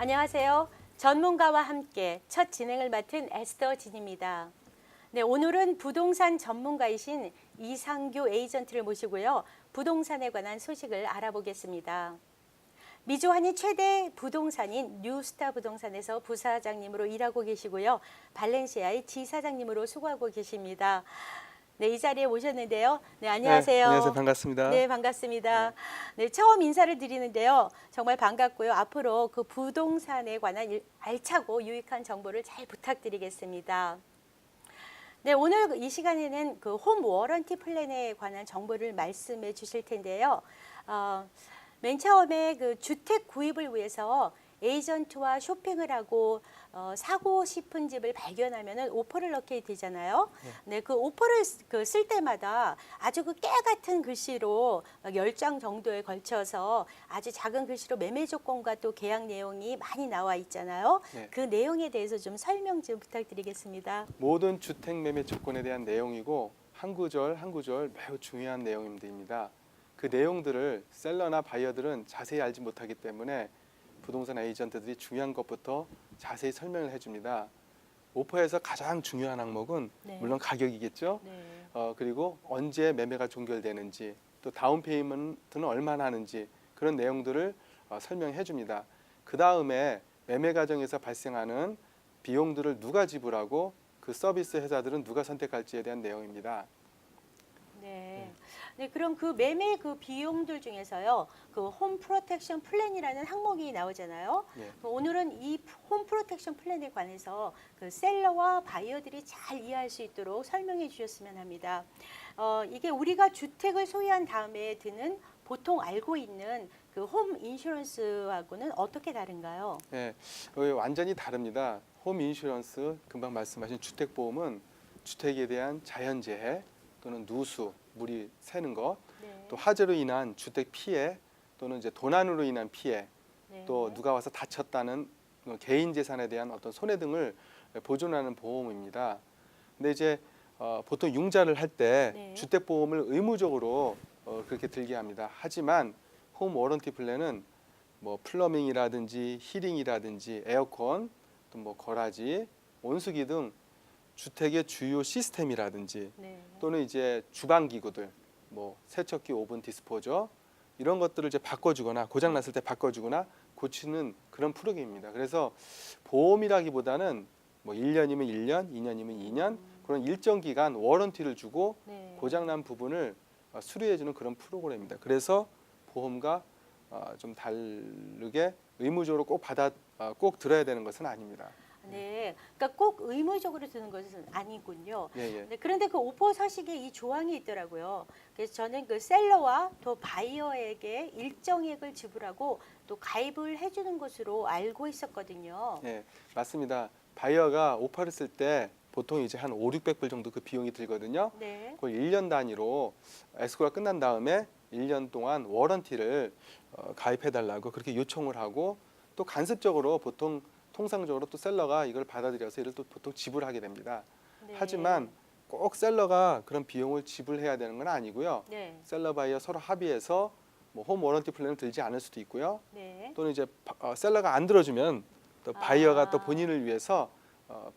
안녕하세요. 전문가와 함께 첫 진행을 맡은 에스더 진입니다. 네, 오늘은 부동산 전문가이신 이상규 에이전트를 모시고요. 부동산에 관한 소식을 알아보겠습니다. 미주환이 최대 부동산인 뉴스타 부동산에서 부사장님으로 일하고 계시고요. 발렌시아의 지사장님으로 수고하고 계십니다. 네, 이 자리에 모셨는데요. 네, 안녕하세요. 네, 안녕하세요. 반갑습니다. 네, 반갑습니다. 네, 처음 인사를 드리는데요. 정말 반갑고요. 앞으로 그 부동산에 관한 알차고 유익한 정보를 잘 부탁드리겠습니다. 네, 오늘 이 시간에는 그 홈 워런티 플랜에 관한 정보를 말씀해 주실 텐데요. 맨 처음에 그 주택 구입을 위해서 에이전트와 쇼핑을 하고 사고 싶은 집을 발견하면은 오퍼를 넣게 되잖아요. 네, 그 오퍼를 쓸 때마다 아주 그 깨 같은 글씨로 막 10장 정도에 걸쳐서 아주 작은 글씨로 매매 조건과 또 계약 내용이 많이 나와 있잖아요. 네. 그 내용에 대해서 좀 설명 좀 부탁드리겠습니다. 모든 주택 매매 조건에 대한 내용이고 한 구절 한 구절 매우 중요한 내용입니다. 그 내용들을 셀러나 바이어들은 자세히 알지 못하기 때문에 부동산 에이전트들이 중요한 것부터 자세히 설명을 해줍니다. 오퍼에서 가장 중요한 항목은 네. 물론 가격이겠죠. 네. 그리고 언제 매매가 종결되는지, 또 다운 페이먼트는 얼마나 하는지 그런 내용들을 설명해 줍니다. 그 다음에 매매 과정에서 발생하는 비용들을 누가 지불하고 그 서비스 회사들은 누가 선택할지에 대한 내용입니다. 네. 네, 그럼 그 매매 그 비용들 중에서요, 그 홈 프로텍션 플랜이라는 항목이 나오잖아요. 예. 오늘은 이 홈 프로텍션 플랜에 관해서 그 셀러와 바이어들이 잘 이해할 수 있도록 설명해 주셨으면 합니다. 이게 우리가 주택을 소유한 다음에 드는 보통 알고 있는 그 홈 인슈런스하고는 어떻게 다른가요? 네, 완전히 다릅니다. 홈 인슈런스, 금방 말씀하신 주택보험은 주택에 대한 자연재해 또는 누수, 물이 새는 것, 네. 또 화재로 인한 주택 피해 또는 이제 도난으로 인한 피해, 네. 또 누가 와서 다쳤다는 개인 재산에 대한 어떤 손해 등을 보존하는 보험입니다. 근데 이제 보통 융자를 할 때 네. 주택보험을 의무적으로 그렇게 들게 합니다. 하지만 홈 워런티 플랜은 뭐 플러밍이라든지 히링이라든지 에어컨, 또 뭐 거라지, 온수기 등 주택의 주요 시스템이라든지 네. 또는 이제 주방 기구들, 뭐 세척기, 오븐, 디스포저 이런 것들을 이제 바꿔주거나 고장 났을 때 바꿔주거나 고치는 그런 프로그램입니다. 그래서 보험이라기보다는 뭐 1년이면 1년, 2년이면 2년 그런 일정 기간 워런티를 주고 네. 고장난 부분을 수리해주는 그런 프로그램입니다. 그래서 보험과 좀 다르게 의무적으로 꼭 들어야 되는 것은 아닙니다. 네, 그러니까 꼭 의무적으로 드는 것은 아니군요. 예, 예. 네, 그런데 그 오퍼 서식에 이 조항이 있더라고요. 그래서 저는 그 셀러와 또 바이어에게 일정액을 지불하고 또 가입을 해주는 것으로 알고 있었거든요. 예, 맞습니다. 바이어가 오퍼를 쓸 때 보통 이제 한 5, 600불 정도 그 비용이 들거든요. 네, 그걸 1년 단위로 에스코가 끝난 다음에 1년 동안 워런티를 가입해달라고 그렇게 요청을 하고 또 간섭적으로 통상적으로 또 셀러가 이걸 받아들여서 이를 또 보통 지불하게 됩니다. 네. 하지만 꼭 셀러가 그런 비용을 지불해야 되는 건 아니고요. 네, 셀러 바이어 서로 합의해서 뭐 홈 워런티 플랜을 들지 않을 수도 있고요. 네. 또는 이제 셀러가 안 들어주면 또 바이어가 또 아. 본인을 위해서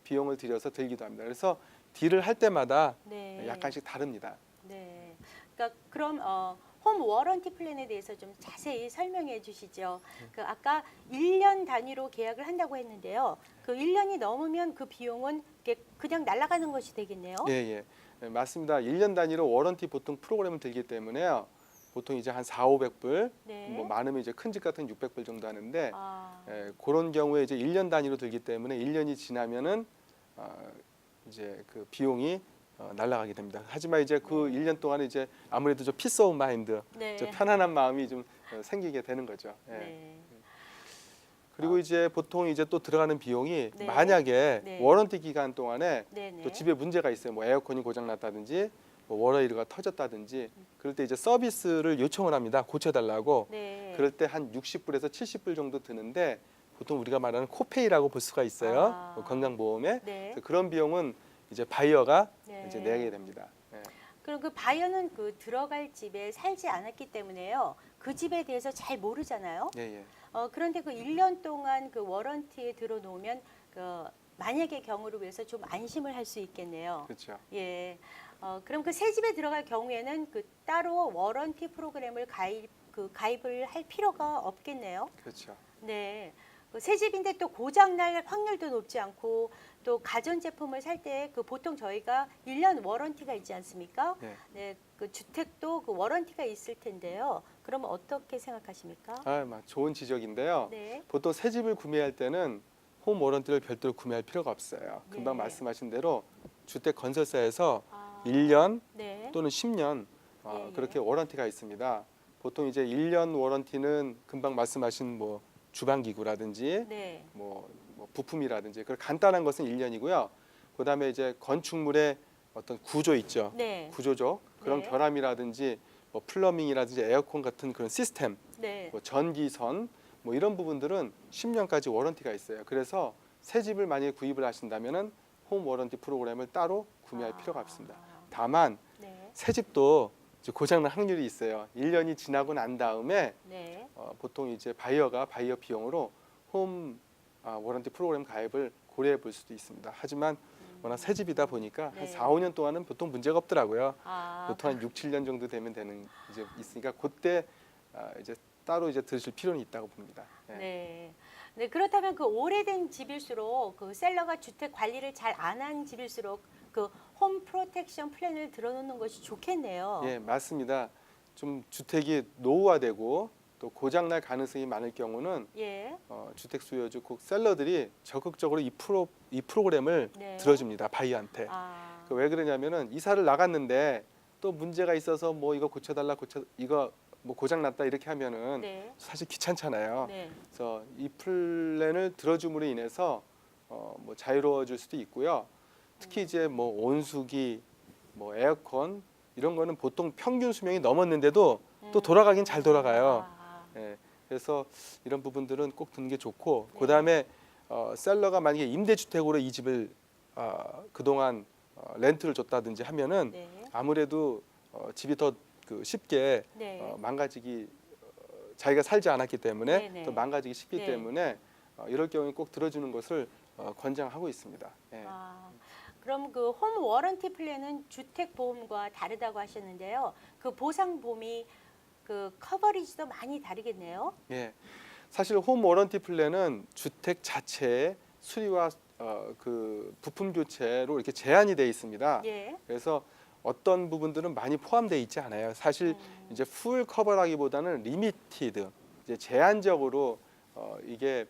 비용을 들여서 들기도 합니다. 그래서 딜을 할 때마다 네. 약간씩 다릅니다. 네. 그러니까 그럼 홈 워런티 플랜에 대해서 좀 자세히 설명해 주시죠. 그 아까 1년 단위로 계약을 한다고 했는데요. 그 1년이 넘으면 그 비용은 이렇게 그냥 날아가는 것이 되겠네요. 예, 예. 맞습니다. 1년 단위로 워런티 보통 프로그램을 들기 때문에요. 보통 이제 한 4, 500불, 네. 뭐 많으면 이제 큰 집 같은 600불 정도 하는데 아, 그런 경우에 이제 1년 단위로 들기 때문에 1년이 지나면은 이제 그 비용이 날아가게 됩니다. 하지만 이제 그 1년 동안 이제 아무래도 좀 피스 오브 마인드, 네. 좀 편안한 마음이 좀 생기게 되는 거죠. 예. 네. 그리고 이제 보통 이제 또 들어가는 비용이 네. 만약에 네. 워런티 기간 동안에 네, 네. 또 집에 문제가 있어요. 뭐 에어컨이 고장 났다든지 뭐 워러이르가 터졌다든지 그럴 때 이제 서비스를 요청을 합니다. 고쳐달라고. 네. 그럴 때 한 60불에서 70불 정도 드는데 보통 우리가 말하는 코페이라고 볼 수가 있어요. 아. 건강보험에. 네. 그래서 그런 비용은 이제 바이어가 네. 이제 내게 됩니다. 예. 그럼 그 바이어는 그 들어갈 집에 살지 않았기 때문에요. 그 집에 대해서 잘 모르잖아요. 예, 예. 그런데 그 1년 동안 그 워런티에 들어놓으면 그 만약의 경우를 위해서 좀 안심을 할 수 있겠네요. 그렇죠. 예. 그럼 그 새 집에 들어갈 경우에는 그 따로 워런티 프로그램을 가입을 할 필요가 없겠네요. 그렇죠. 네. 새 집인데 또 고장 날 확률도 높지 않고 또 가전 제품을 살 때 그 보통 저희가 1년 워런티가 있지 않습니까? 예. 네. 그 주택도 그 워런티가 있을 텐데요. 그러면 어떻게 생각하십니까? 좋은 지적인데요. 네. 보통 새 집을 구매할 때는 홈 워런티를 별도로 구매할 필요가 없어요. 금방 네. 말씀하신 대로 주택 건설사에서 아, 1년 네. 또는 10년 예, 예. 그렇게 워런티가 있습니다. 보통 이제 1년 워런티는 금방 말씀하신 뭐 주방 기구라든지 네. 뭐 부품이라든지 그 간단한 것은 1년이고요. 그다음에 이제 건축물의 어떤 구조 있죠. 네. 구조적 그런 네. 결함이라든지 뭐 플러밍이라든지 에어컨 같은 그런 시스템, 네. 뭐 전기선 뭐 이런 부분들은 10년까지 워런티가 있어요. 그래서 새 집을 만약에 구입을 하신다면은 홈 워런티 프로그램을 따로 구매할 필요가 없습니다. 다만 네. 새 집도 이제 고장날 확률이 있어요. 1년이 지나고 난 다음에 네. 보통 이제 바이어 비용으로 홈 워런티 프로그램 가입을 고려해 볼 수도 있습니다. 하지만 워낙 새 집이다 보니까 네. 한 4, 5년 동안은 보통 문제가 없더라고요. 아, 보통 한 6, 7년 정도 되면 되는 이제 있으니까 그때 이제 따로 이제 들으실 필요는 있다고 봅니다. 예. 네. 네, 그렇다면 그 오래된 집일수록 그 셀러가 주택 관리를 잘 안 한 집일수록 그 홈 프로텍션 플랜을 들어놓는 것이 좋겠네요. 예, 맞습니다. 좀 주택이 노후화되고 또 고장 날 가능성이 많을 경우는 예. 주택 수요주 꼭 셀러들이 적극적으로 이 프로그램을 네. 들어줍니다. 바이어한테. 아, 왜 그러냐면은 이사를 나갔는데 또 문제가 있어서 뭐 이거 고쳐달라 이거 뭐 고장 났다 이렇게 하면은 네. 사실 귀찮잖아요. 네. 그래서 이 플랜을 들어줌으로 인해서 뭐 자유로워질 수도 있고요. 특히 이제 뭐 온수기, 뭐 에어컨 이런 거는 보통 평균 수명이 넘었는데도 또 돌아가긴 잘 돌아가요. 아, 예, 그래서 이런 부분들은 꼭 듣는 게 좋고 네. 그다음에 셀러가 만약에 임대주택으로 이 집을 그동안 렌트를 줬다든지 하면은 네. 아무래도 집이 더 쉽게 네. 망가지기 자기가 살지 않았기 때문에 네, 네. 더 망가지기 쉽기 네. 때문에 이럴 경우에 꼭 들어주는 것을 권장하고 있습니다. 예. 그럼 그 홈 워런티 플랜은 주택 보험과 다르다고 하셨는데요. 그 보상 보험이 그 커버리지도 많이 다르겠네요. 예. 사실 홈 워런티 플랜은 주택 자체의 수리와 그 부품 교체로 이렇게 제한이 돼 있습니다. 예. 그래서 어떤 부분들은 많이 포함되어 있지 않아요. 사실 이제 풀 커버라기보다는 리미티드, 이제 제한적으로 이게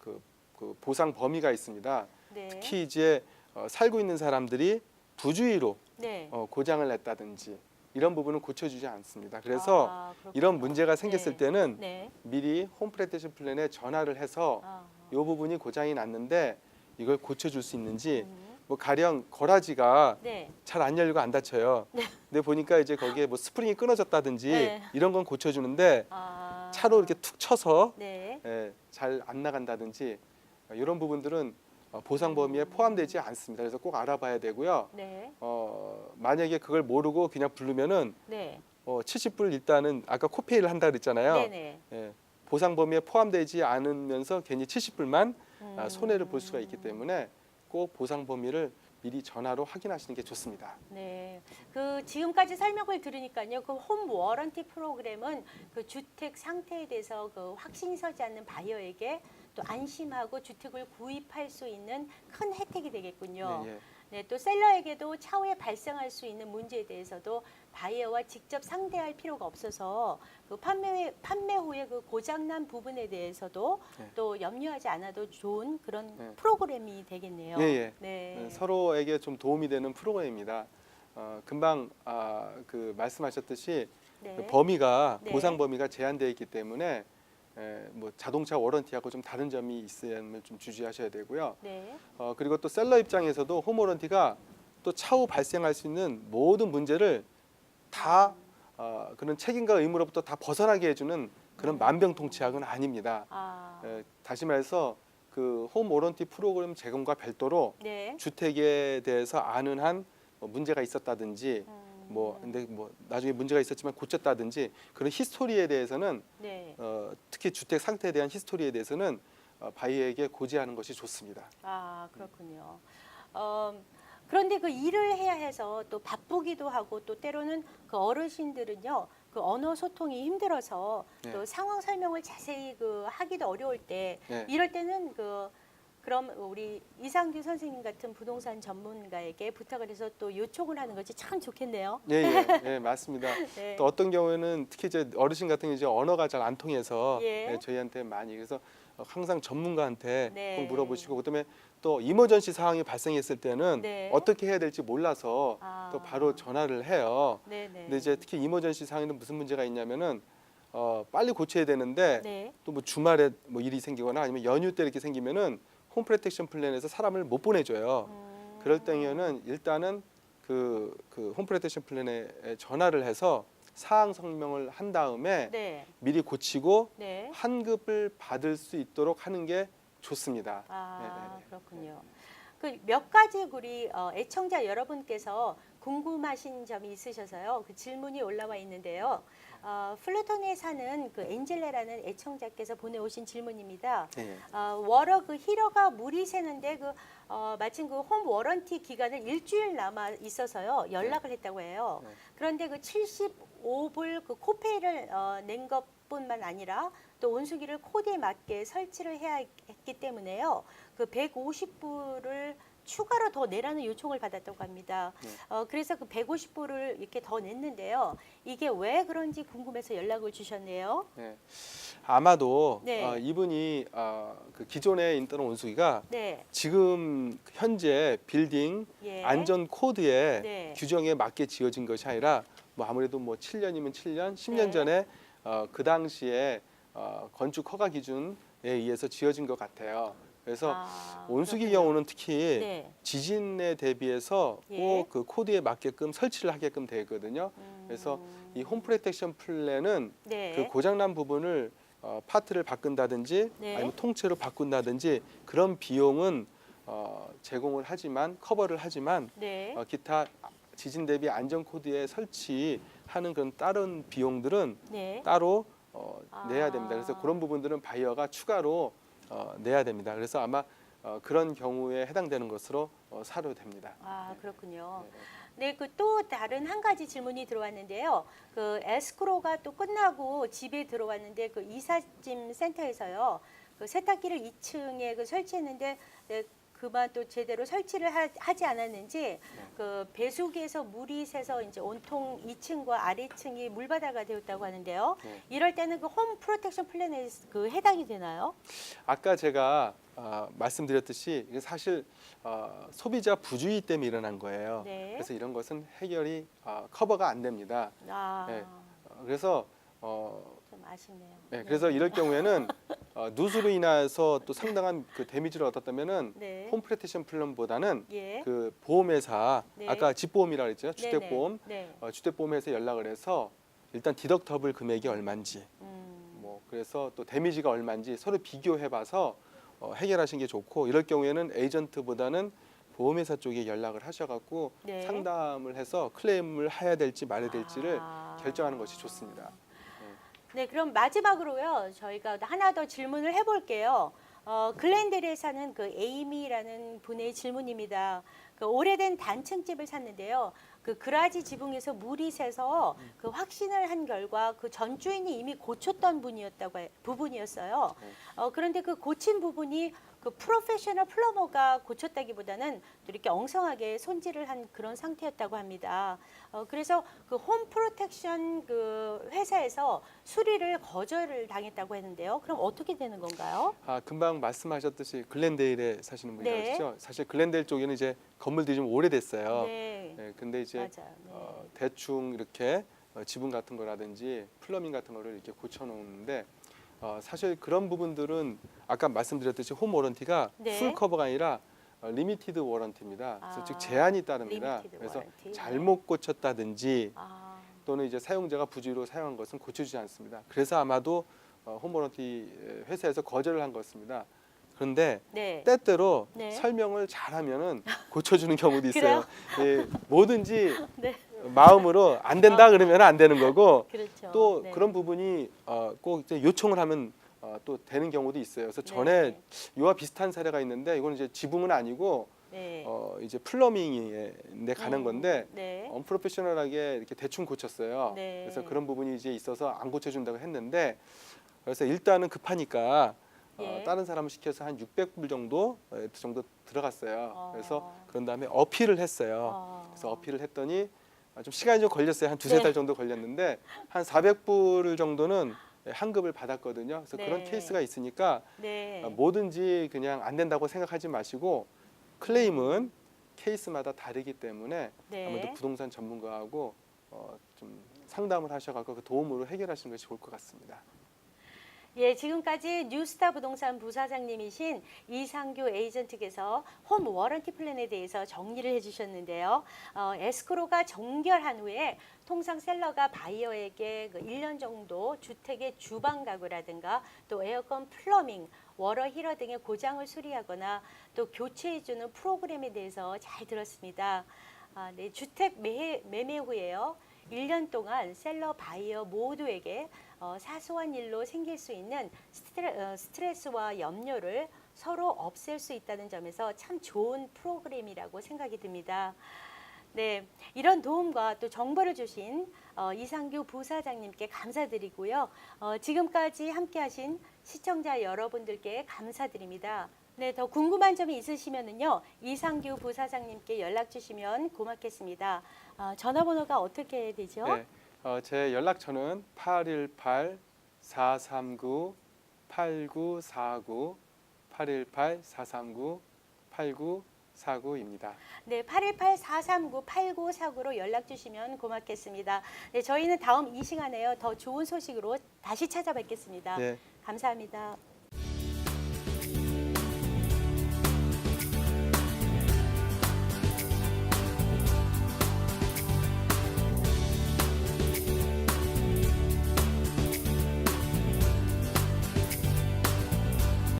그 보상 범위가 있습니다. 네. 특히 이제 살고 있는 사람들이 부주의로 네. 고장을 냈다든지 이런 부분은 고쳐주지 않습니다. 그래서 그렇군요. 이런 문제가 생겼을 네. 때는 네. 미리 홈 프로텍션 플랜에 전화를 해서 이 부분이 고장이 났는데 이걸 고쳐줄 수 있는지 뭐 가령 거라지가 네. 잘 안 열리고 안 닫혀요. 근데 보니까 이제 거기에 뭐 스프링이 끊어졌다든지 네. 이런 건 고쳐주는데 아, 차로 이렇게 툭 쳐서 네. 잘 안 나간다든지 이런 부분들은 보상 범위에 포함되지 않습니다. 그래서 꼭 알아봐야 되고요. 네. 만약에 그걸 모르고 그냥 부르면은 네. 70불 일단은 아까 코페이를 한다 그랬잖아요. 네네. 예, 보상 범위에 포함되지 않으면서 괜히 70불만 손해를 볼 수가 있기 때문에 꼭 보상 범위를 미리 전화로 확인하시는 게 좋습니다. 네. 그 지금까지 설명을 들으니까요. 그 홈 워런티 프로그램은 그 주택 상태에 대해서 그 확신이 서지 않는 바이어에게 또 안심하고 주택을 구입할 수 있는 큰 혜택이 되겠군요. 예, 예. 네, 또 셀러에게도 차후에 발생할 수 있는 문제에 대해서도 바이어와 직접 상대할 필요가 없어서 그 판매 후에 그 고장난 부분에 대해서도 네. 또 염려하지 않아도 좋은 그런 네. 프로그램이 되겠네요. 예, 예. 네. 서로에게 좀 도움이 되는 프로그램입니다. 금방 그 말씀하셨듯이 네. 그 범위가 네. 보상 범위가 제한되어 있기 때문에 뭐 자동차 워런티하고 좀 다른 점이 있음을 좀 주의하셔야 되고요. 네. 그리고 또 셀러 입장에서도 홈 워런티가 또 차후 발생할 수 있는 모든 문제를 다 그런 책임과 의무로부터 다 벗어나게 해주는 그런 만병통치약은 아닙니다. 다시 말해서 그 홈 워런티 프로그램 제공과 별도로 네. 주택에 대해서 아는 한 문제가 있었다든지 뭐 근데 뭐 나중에 문제가 있었지만 고쳤다든지 그런 히스토리에 대해서는 네. 특히 주택 상태에 대한 히스토리에 대해서는 바이어에게 고지하는 것이 좋습니다. 아, 그렇군요. 그런데 그 일을 해야 해서 또 바쁘기도 하고 또 때로는 그 어르신들은요, 그 언어 소통이 힘들어서 네. 또 상황 설명을 자세히 그 하기도 어려울 때 네. 이럴 때는 그럼 우리 이상규 선생님 같은 부동산 전문가에게 부탁을 해서 또 요청을 하는 것이 참 좋겠네요. 예, 예, 예, 맞습니다. 네. 또 어떤 경우에는 특히 이제 어르신 같은 경우 이제 언어가 잘 안 통해서 예. 예, 저희한테 많이 그래서 항상 전문가한테 네. 꼭 물어보시고 그다음에 또 이머전시 상황이 발생했을 때는 네. 어떻게 해야 될지 몰라서 아. 또 바로 전화를 해요. 네네. 근데 이제 특히 이머전시 상황에는 무슨 문제가 있냐면은 빨리 고쳐야 되는데 네. 또 뭐 주말에 뭐 일이 생기거나 아니면 연휴 때 이렇게 생기면은 홈 프로텍션 플랜에서 사람을 못 보내줘요. 그럴 때에는 일단은 홈 프로텍션 플랜에 전화를 해서 사항 설명을 한 다음에 네. 미리 고치고 네. 환급을 받을 수 있도록 하는 게 좋습니다. 아, 네네네. 그렇군요. 그 몇 가지 우리 애청자 여러분께서 궁금하신 점이 있으셔서요. 그 질문이 올라와 있는데요. 플루톤에 사는 그 엔젤레라는 애청자께서 보내오신 질문입니다. 네. 워러 그 히러가 물이 새는데 마침 그 홈 워런티 기간을 일주일 남아 있어서요. 연락을 했다고 해요. 네. 그런데 그 75불 그 코페이를 낸 것뿐만 아니라 또 온수기를 코드에 맞게 설치를 해야 했기 때문에요. 그 150불을 추가로 더 내라는 요청을 받았다고 합니다. 네. 그래서 그 150불을 이렇게 더 냈는데요. 이게 왜 그런지 궁금해서 연락을 주셨네요. 네. 아마도 네. 이분이 그 기존에 있던 온수기가 네. 지금 현재 빌딩 예. 안전 코드의 네. 규정에 맞게 지어진 것이 아니라 뭐 아무래도 뭐 7년이면 7년, 10년 네. 전에 그 당시에 건축 허가 기준에 의해서 지어진 것 같아요. 그래서 온수기 그렇군요. 경우는 특히 네. 지진에 대비해서 예. 꼭 그 코드에 맞게끔 설치를 하게끔 되거든요. 그래서 이 홈 프로텍션 플랜은 네. 그 고장난 부분을 파트를 바꾼다든지 네. 아니면 통째로 바꾼다든지 그런 비용은 제공을 하지만 커버를 하지만 네. 기타 지진 대비 안전 코드에 설치하는 그런 다른 비용들은 네. 따로 내야 아. 됩니다. 그래서 그런 부분들은 바이어가 추가로 내야 됩니다. 그래서 아마 그런 경우에 해당되는 것으로 사료됩니다. 아, 그렇군요. 네. 네, 그 또 다른 한 가지 질문이 들어왔는데요. 그 에스크로가 또 끝나고 집에 들어왔는데 그 이삿짐 센터에서요. 그 세탁기를 2층에 그 설치했는데 네, 그만 또 제대로 설치를 하지 않았는지 그 배수기에서 물이 새서 이제 온통 2층과 아래층이 물바다가 되었다고 하는데요. 네. 이럴 때는 그 홈 프로텍션 플랜에 그 해당이 되나요? 아까 제가 말씀드렸듯이 이게 사실 소비자 부주의 때문에 일어난 거예요. 네. 그래서 이런 것은 해결이 커버가 안 됩니다. 아, 네. 그래서 좀 아쉽네요. 네, 그래서 이럴 경우에는 누수로 인해서 또 상당한 그 데미지를 얻었다면은 네. 홈 프로텍션 플랜보다는 예. 그 보험회사 네. 아까 집보험이라 그랬죠. 주택보험 네. 주택보험회사에 연락을 해서 일단 디덕터블 금액이 얼마인지 뭐 그래서 또 데미지가 얼마인지 서로 비교해봐서 해결하시는 게 좋고 이럴 경우에는 에이전트보다는 보험회사 쪽에 연락을 하셔갖고 네. 상담을 해서 클레임을 해야 될지 말아야 될지를 아. 결정하는 것이 좋습니다. 네, 그럼 마지막으로요. 저희가 하나 더 질문을 해볼게요. 글렌델에 사는 그 에이미라는 분의 질문입니다. 그 오래된 단층집을 샀는데요. 그 그라지 지붕에서 물이 새서 그 확신을 한 결과 그 전주인이 이미 고쳤던 부분이었어요. 그런데 그 고친 부분이 그 프로페셔널 플러머가 고쳤다기보다는 또 이렇게 엉성하게 손질을 한 그런 상태였다고 합니다. 그래서 그 홈 프로텍션 그 회사에서 수리를 거절을 당했다고 했는데요. 그럼 어떻게 되는 건가요? 금방 말씀하셨듯이 글렌데일에 사시는 분이 네. 계시죠. 사실 글렌데일 쪽에는 이제 건물들이 좀 오래됐어요. 네, 네, 근데 이제 맞아요. 네. 대충 이렇게 지붕 같은 거라든지 플러밍 같은 거를 이렇게 고쳐놓는데 사실 그런 부분들은 아까 말씀드렸듯이 홈 워런티가 네. 풀 커버가 아니라 리미티드 워런티입니다. 그래서 즉 제한이 따릅니다. 리미티드 그래서 워런티. 잘못 고쳤다든지 아, 또는 이제 사용자가 부주의로 사용한 것은 고쳐주지 않습니다. 그래서 아마도 홈 워런티 회사에서 거절을 한 것입니다. 그런데 네. 때때로 네. 설명을 잘하면은 고쳐주는 경우도 있어요. 예, 뭐든지 네. 마음으로 안 된다 그러면 안 되는 거고 그렇죠. 또 네. 그런 부분이 꼭 이제 요청을 하면 또 되는 경우도 있어요. 그래서 네. 전에 이와 비슷한 사례가 있는데 이건 이제 지붕은 아니고 네. 이제 플러밍에 가는 건데 네. 언프로페셔널하게 이렇게 대충 고쳤어요. 네. 그래서 그런 부분이 이제 있어서 안 고쳐준다고 했는데 그래서 일단은 급하니까 예. 다른 사람을 시켜서 한 600불 정도 들어갔어요. 어. 그래서 그런 다음에 어필을 했어요. 어. 그래서 어필을 했더니 좀 시간이 좀 걸렸어요. 한 두세 네. 달 정도 걸렸는데 한 400불 정도는 환급을 받았거든요. 그래서 네. 그런 케이스가 있으니까 네. 뭐든지 그냥 안 된다고 생각하지 마시고 클레임은 케이스마다 다르기 때문에 네. 아무래도 부동산 전문가하고 좀 상담을 하셔가지고 그 도움으로 해결하시는 것이 좋을 것 같습니다. 예, 지금까지 뉴스타 부동산 부사장님이신 이상규 에이전트께서 홈 워런티 플랜에 대해서 정리를 해주셨는데요. 에스크로가 종결한 후에 통상 셀러가 바이어에게 그 1년 정도 주택의 주방 가구라든가 또 에어컨 플러밍, 워러 힐러 등의 고장을 수리하거나 또 교체해주는 프로그램에 대해서 잘 들었습니다. 네, 주택 매매 후에요. 1년 동안 셀러 바이어 모두에게 사소한 일로 생길 수 있는 스트레스와 염려를 서로 없앨 수 있다는 점에서 참 좋은 프로그램이라고 생각이 듭니다. 네, 이런 도움과 또 정보를 주신 이상규 부사장님께 감사드리고요. 지금까지 함께하신 시청자 여러분들께 감사드립니다. 네, 더 궁금한 점이 있으시면은요 이상규 부사장님께 연락 주시면 고맙겠습니다. 전화번호가 어떻게 되죠? 네, 제 연락처는 818-439-8949 818-439-8949입니다. 네, 818-439-8949로 연락 주시면 고맙겠습니다. 네, 저희는 다음 이 시간에요 더 좋은 소식으로 다시 찾아뵙겠습니다. 네. 감사합니다.